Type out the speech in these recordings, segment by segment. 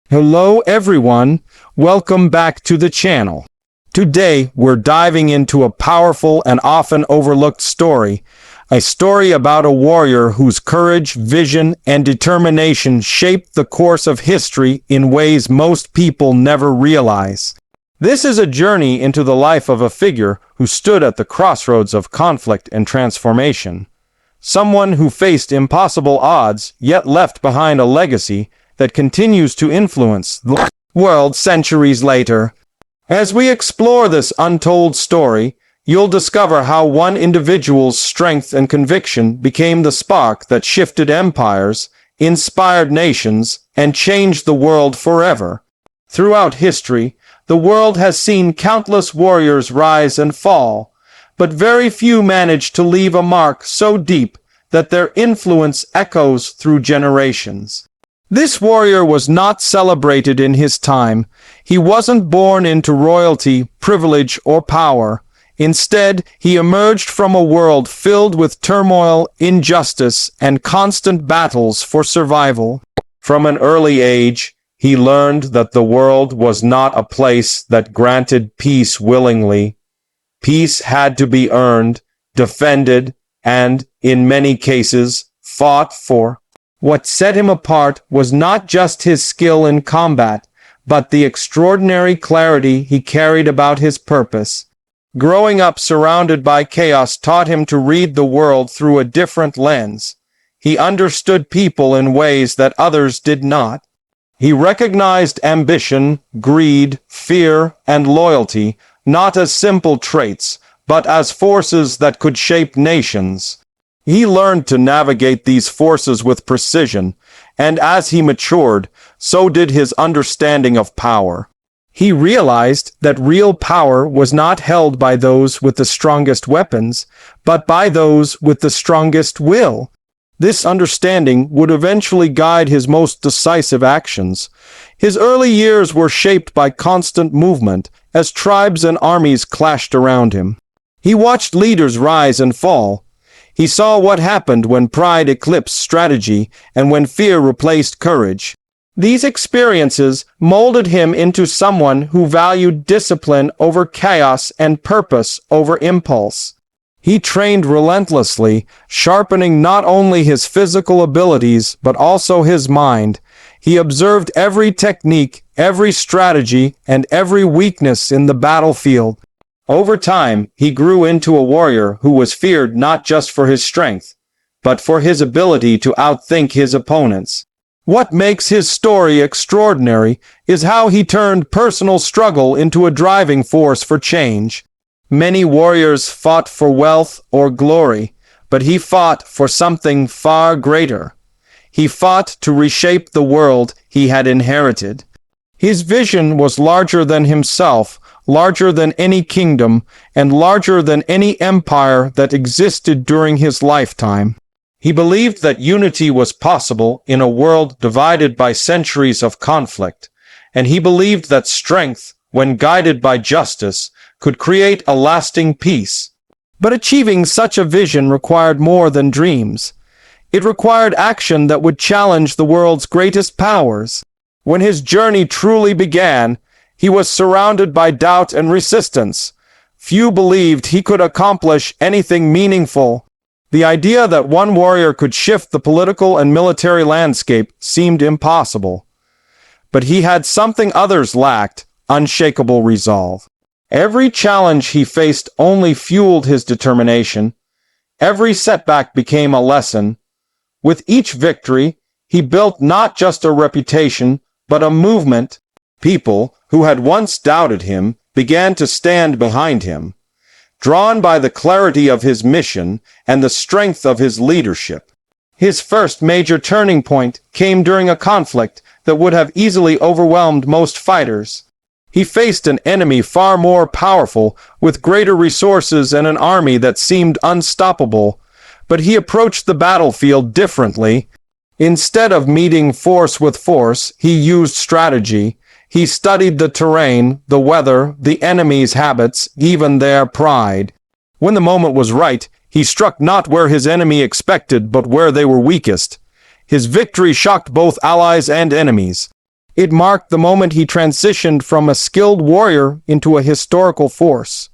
Hello everyone, welcome back to the channel. Today we're diving into a powerful and often overlooked story, a story about a warrior whose courage, vision, and determination shaped the course of history in ways most people never realize. This is a journey into the life of a figure who stood at the crossroads of conflict and transformation. Someone who faced impossible odds, yet left behind a legacy that continues to influence the world centuries later. As we explore this untold story, you'll discover how one individual's strength and conviction became the spark that shifted empires, inspired nations, and changed the world forever. Throughout history, the world has seen countless warriors rise and fall, but very few manage to leave a mark so deep that their influence echoes through generations. This warrior was not celebrated in his time. He wasn't born into royalty, privilege, or power. Instead, he emerged from a world filled with turmoil, injustice, and constant battles for survival. From an early age, he learned that the world was not a place that granted peace willingly. Peace had to be earned, defended, and, in many cases, fought for. What set him apart was not just his skill in combat, but the extraordinary clarity he carried about his purpose. Growing up surrounded by chaos taught him to read the world through a different lens. He understood people in ways that others did not. He recognized ambition, greed, fear, and loyalty not as simple traits, but as forces that could shape nations. He learned to navigate these forces with precision, and as he matured, so did his understanding of power. He realized that real power was not held by those with the strongest weapons, but by those with the strongest will. This understanding would eventually guide his most decisive actions. His early years were shaped by constant movement, as tribes and armies clashed around him. He watched leaders rise and fall. He saw what happened when pride eclipsed strategy and when fear replaced courage. These experiences molded him into someone who valued discipline over chaos and purpose over impulse. He trained relentlessly, sharpening not only his physical abilities but also his mind. He observed every technique, every strategy, and every weakness in the battlefield. Over time, he grew into a warrior who was feared not just for his strength, but for his ability to outthink his opponents. What makes his story extraordinary is how he turned personal struggle into a driving force for change. Many warriors fought for wealth or glory, but he fought for something far greater. He fought to reshape the world he had inherited. His vision was larger than himself, larger than any kingdom, and larger than any empire that existed during his lifetime. He believed that unity was possible in a world divided by centuries of conflict, and he believed that strength, when guided by justice, could create a lasting peace. But achieving such a vision required more than dreams. It required action that would challenge the world's greatest powers. When his journey truly began, he was surrounded by doubt and resistance. Few believed he could accomplish anything meaningful. The idea that one warrior could shift the political and military landscape seemed impossible. But he had something others lacked: unshakable resolve. Every challenge he faced only fueled his determination. Every setback became a lesson. With each victory, he built not just a reputation, but a movement. People who had once doubted him began to stand behind him, drawn by the clarity of his mission and the strength of his leadership. His first major turning point came during a conflict that would have easily overwhelmed most fighters. He faced an enemy far more powerful, with greater resources and an army that seemed unstoppable, but he approached the battlefield differently. Instead of meeting force with force, he used strategy. He studied the terrain, the weather, the enemy's habits, even their pride. When the moment was right, he struck not where his enemy expected, but where they were weakest. His victory shocked both allies and enemies. It marked the moment he transitioned from a skilled warrior into a historical force.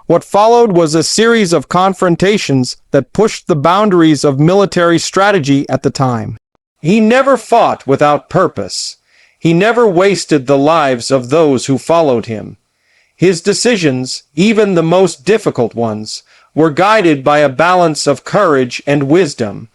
What followed was a series of confrontations that pushed the boundaries of military strategy at the time. He never fought without purpose. He never wasted the lives of those who followed him. His decisions, even the most difficult ones, were guided by a balance of courage and wisdom.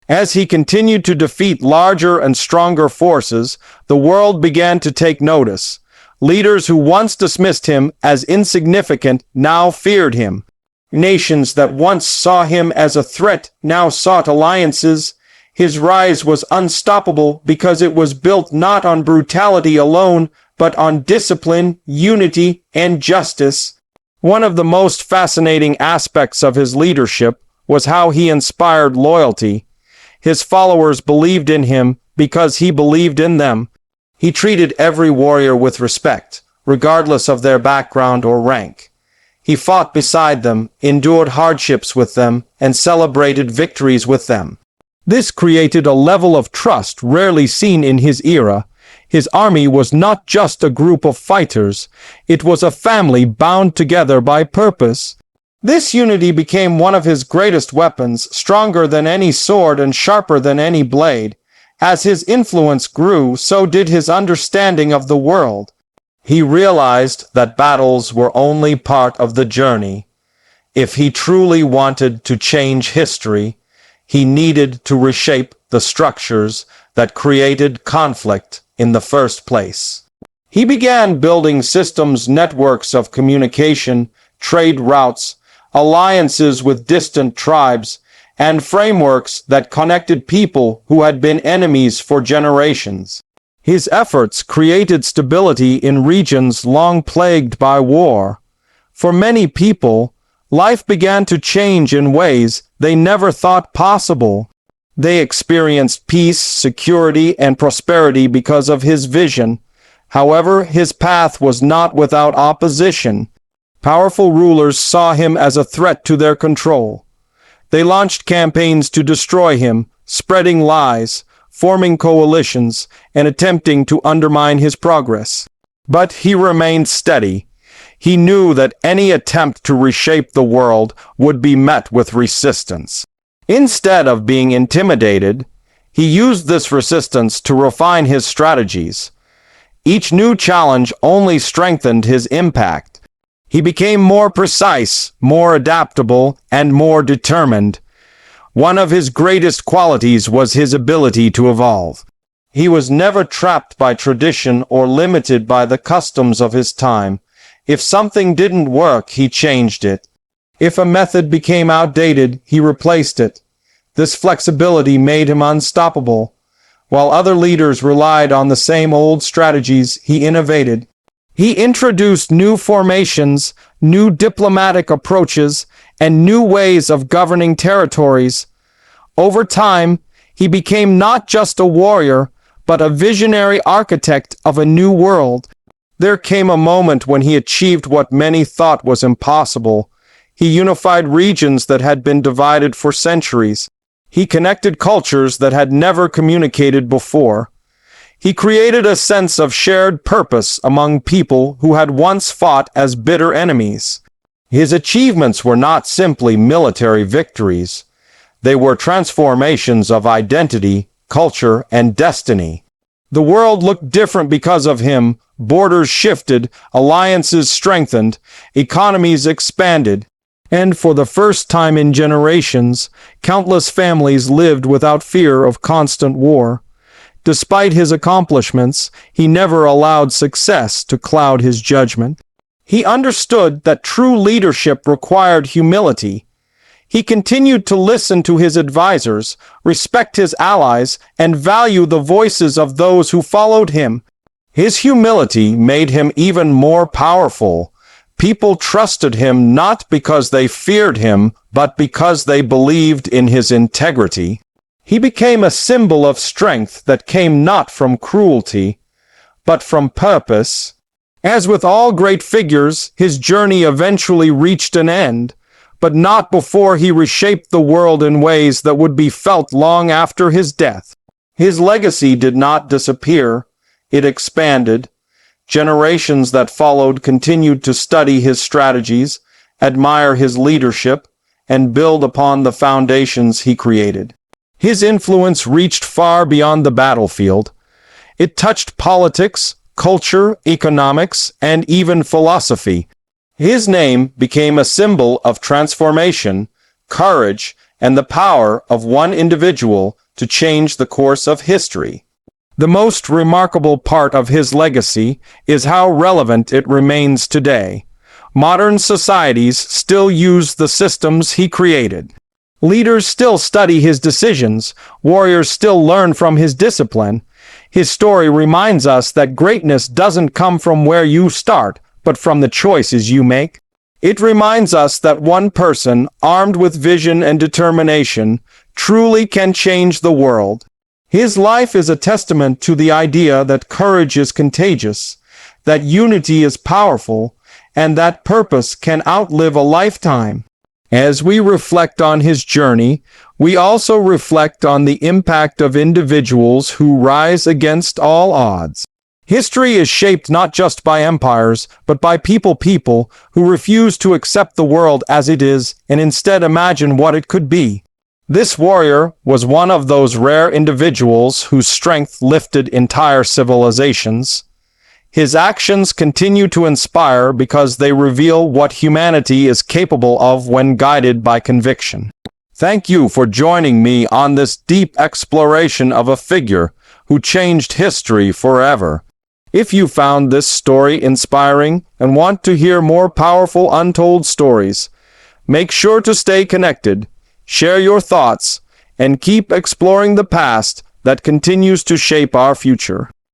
As he continued to defeat larger and stronger forces, the world began to take notice. Leaders who once dismissed him as insignificant now feared him. Nations that once saw him as a threat now sought alliances. His rise was unstoppable because it was built not on brutality alone, but on discipline, unity, and justice. One of the most fascinating aspects of his leadership was how he inspired loyalty. His followers believed in him because he believed in them. He treated every warrior with respect, regardless of their background or rank. He fought beside them, endured hardships with them, and celebrated victories with them. This created a level of trust rarely seen in his era. His army was not just a group of fighters, it was a family bound together by purpose. This unity became one of his greatest weapons, stronger than any sword and sharper than any blade. As his influence grew, so did his understanding of the world. He realized that battles were only part of the journey. If he truly wanted to change history, he needed to reshape the structures that created conflict in the first place. He began building systems, networks of communication, trade routes, alliances with distant tribes, and frameworks that connected people who had been enemies for generations. His efforts created stability in regions long plagued by war. For many people, life began to change in ways they never thought possible. They experienced peace, security, and prosperity because of his vision. However, his path was not without opposition. Powerful rulers saw him as a threat to their control. They launched campaigns to destroy him, spreading lies, forming coalitions, and attempting to undermine his progress. But he remained steady. He knew that any attempt to reshape the world would be met with resistance. Instead of being intimidated, he used this resistance to refine his strategies. Each new challenge only strengthened his impact. He became more precise, more adaptable, and more determined. One of his greatest qualities was his ability to evolve. He was never trapped by tradition or limited by the customs of his time. If something didn't work, he changed it. If a method became outdated, he replaced it. This flexibility made him unstoppable. While other leaders relied on the same old strategies, he innovated. He introduced new formations, new diplomatic approaches, and new ways of governing territories. Over time, he became not just a warrior, but a visionary architect of a new world. There came a moment when he achieved what many thought was impossible. He unified regions that had been divided for centuries. He connected cultures that had never communicated before. He created a sense of shared purpose among people who had once fought as bitter enemies. His achievements were not simply military victories. They were transformations of identity, culture, and destiny. The world looked different because of him. Borders shifted, alliances strengthened, economies expanded, and for the first time in generations, countless families lived without fear of constant war. Despite his accomplishments, he never allowed success to cloud his judgment. He understood that true leadership required humility. He continued to listen to his advisors, respect his allies, and value the voices of those who followed him. His humility made him even more powerful. People trusted him not because they feared him, but because they believed in his integrity. He became a symbol of strength that came not from cruelty, but from purpose. As with all great figures, his journey eventually reached an end, but not before he reshaped the world in ways that would be felt long after his death. His legacy did not disappear. it expanded. Generations that followed continued to study his strategies, admire his leadership, and build upon the foundations he created. His influence reached far beyond the battlefield. It touched politics, culture, economics, and even philosophy. His name became a symbol of transformation, courage, and the power of one individual to change the course of history. The most remarkable part of his legacy is how relevant it remains today. Modern societies still use the systems he created. Leaders still study his decisions, warriors still learn from his discipline. His story reminds us that greatness doesn't come from where you start, but from the choices you make. It reminds us that one person, armed with vision and determination, truly can change the world. His life is a testament to the idea that courage is contagious, that unity is powerful, and that purpose can outlive a lifetime. As we reflect on his journey, we also reflect on the impact of individuals who rise against all odds. History is shaped not just by empires, but by people who refuse to accept the world as it is and instead imagine what it could be. This warrior was one of those rare individuals whose strength lifted entire civilizations. His actions continue to inspire because they reveal what humanity is capable of when guided by conviction. Thank you for joining me on this deep exploration of a figure who changed history forever. If you found this story inspiring and want to hear more powerful untold stories, make sure to stay connected, share your thoughts, and keep exploring the past that continues to shape our future.